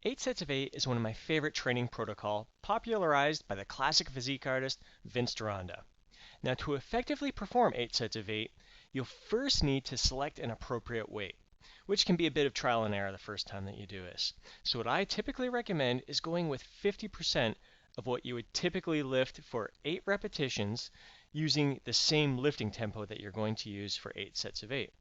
8 sets of 8 is one of my favorite training protocol, popularized by the classic physique artist Vince Gironda. Now, to effectively perform 8 sets of 8, you'll first need to select an appropriate weight, which can be a bit of trial and error the first time that you do this. So what I typically recommend is going with 50% of what you would typically lift for 8 repetitions using the same lifting tempo that you're going to use for 8 sets of 8.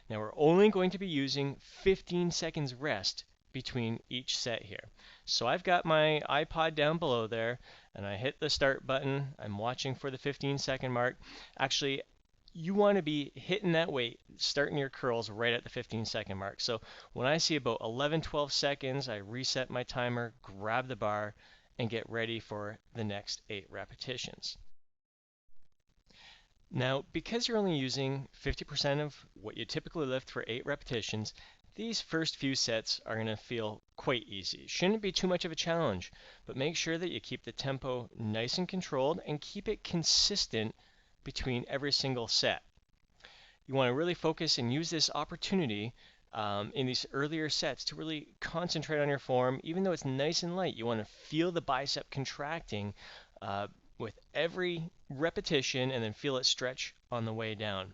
Now we're only going to be using 15 seconds rest between each set here. So I've got my iPod down below there and I hit the start button. I'm watching for the 15-second mark. Actually, you want to be hitting that weight, starting your curls right at the 15-second mark. So when I see about 11, 12 seconds, I reset my timer, grab the bar, and get ready for the next 8 repetitions. Now, because you're only using 50% of what you typically lift for 8 repetitions, these first few sets are going to feel quite easy. Shouldn't be too much of a challenge, but make sure that you keep the tempo nice and controlled and keep it consistent between every single set. You want to really focus and use this opportunity in these earlier sets to really concentrate on your form. Even though it's nice and light, you want to feel the bicep contracting with every repetition and then feel it stretch on the way down.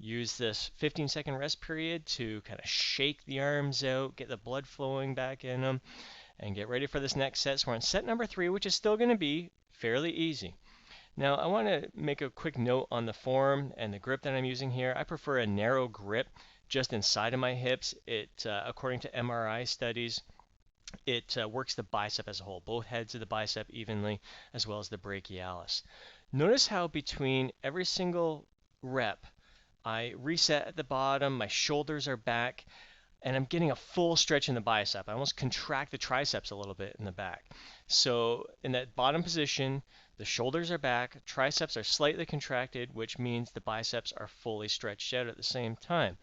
Use this 15-second rest period to kind of shake the arms out, get the blood flowing back in them, and get ready for this next set. So we're on set number 3, which is still going to be fairly easy. Now I want to make a quick note on the form and the grip that I'm using here. I prefer a narrow grip just inside of my hips. According to MRI studies, it works the bicep as a whole, both heads of the bicep evenly, as well as the brachialis. Notice how between every single rep, I reset at the bottom, my shoulders are back, and I'm getting a full stretch in the bicep. I almost contract the triceps a little bit in the back. So in that bottom position, the shoulders are back, triceps are slightly contracted, which means the biceps are fully stretched out at the same time.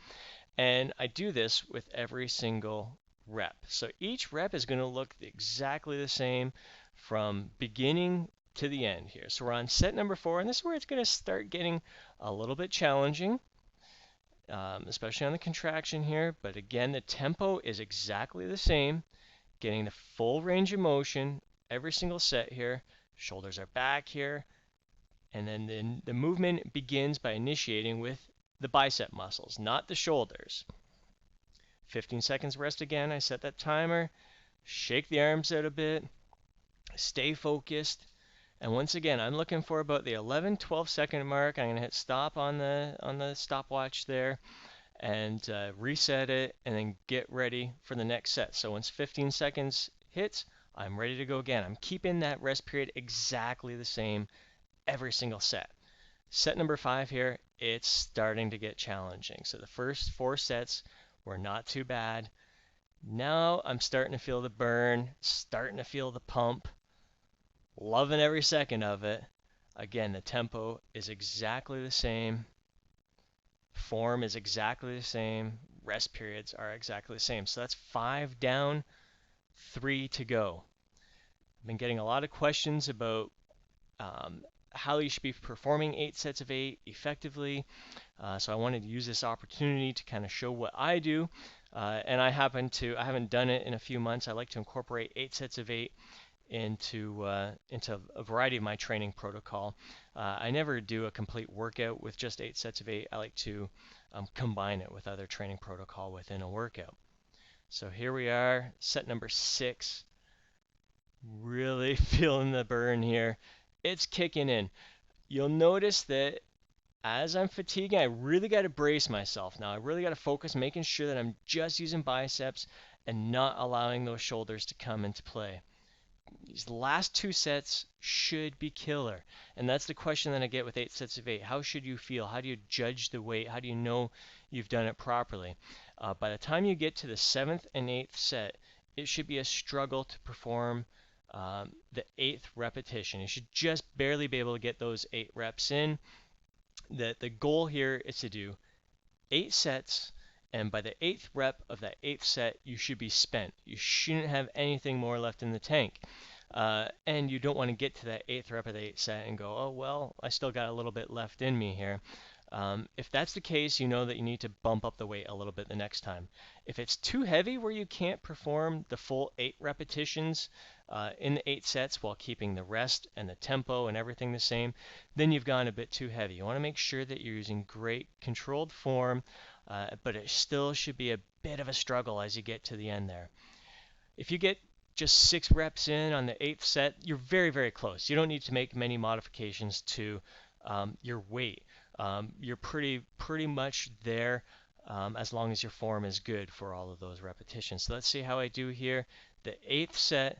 And I do this with every single rep. So each rep is going to look exactly the same from beginning to the end here. So we're on set number 4, and this is where it's going to start getting a little bit challenging, especially on the contraction here. But again, the tempo is exactly the same, getting the full range of motion every single set here. Shoulders are back here, and then the movement begins by initiating with the bicep muscles, not the shoulders. 15 seconds rest again. I set that timer, shake the arms out a bit, stay focused. And once again, I'm looking for about the 11, 12 second mark. I'm going to hit stop on the stopwatch there and reset it and then get ready for the next set. So once 15 seconds hits, I'm ready to go again. I'm keeping that rest period exactly the same every single set. Set number 5 here, it's starting to get challenging. So the first 4 sets were not too bad. Now I'm starting to feel the burn, starting to feel the pump. Loving every second of it. Again, the tempo is exactly the same. Form is exactly the same. Rest periods are exactly the same. So that's 5 down, 3 to go. I've been getting a lot of questions about how you should be performing 8 sets of 8 effectively. So I wanted to use this opportunity to kind of show what I do. And I haven't done it in a few months. I like to incorporate 8 sets of 8 into a variety of my training protocol. I never do a complete workout with just 8 sets of 8. I like to combine it with other training protocol within a workout. So here we are, set number 6. Really feeling the burn here. It's kicking in. You'll notice that as I'm fatiguing, I really got to brace myself now. I really got to focus, making sure that I'm just using biceps and not allowing those shoulders to come into play. These last 2 sets should be killer. And that's the question that I get with 8 sets of 8. How should you feel? How do you judge the weight? How do you know you've done it properly? By the time you get to the 7th and 8th set, it should be a struggle to perform the 8th repetition. You should just barely be able to get those 8 reps in. The goal here is to do 8 sets, and by the 8th rep of that 8th set, you should be spent. You shouldn't have anything more left in the tank. And you don't want to get to that 8th rep of the 8th set and go, oh, well, I still got a little bit left in me here. If that's the case, you know that you need to bump up the weight a little bit the next time. If it's too heavy where you can't perform the full 8 repetitions in the 8 sets while keeping the rest and the tempo and everything the same, then you've gone a bit too heavy. You want to make sure that you're using great controlled form, but it still should be a bit of a struggle as you get to the end there. If you get just 6 reps in on the 8th set, you're very, very close. You don't need to make many modifications to your weight. You're pretty much there as long as your form is good for all of those repetitions. So let's see how I do here. The 8th set.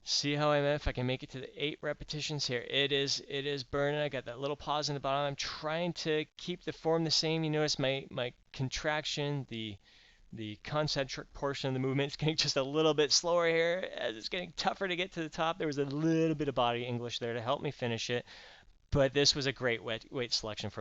See how if I can make it to the 8 repetitions here. It is burning. I got that little pause in the bottom. I'm trying to keep the form the same. You notice my contraction, the concentric portion of the movement is getting just a little bit slower here as it's getting tougher to get to the top. There was a little bit of body English there to help me finish it, but this was a great weight selection for me.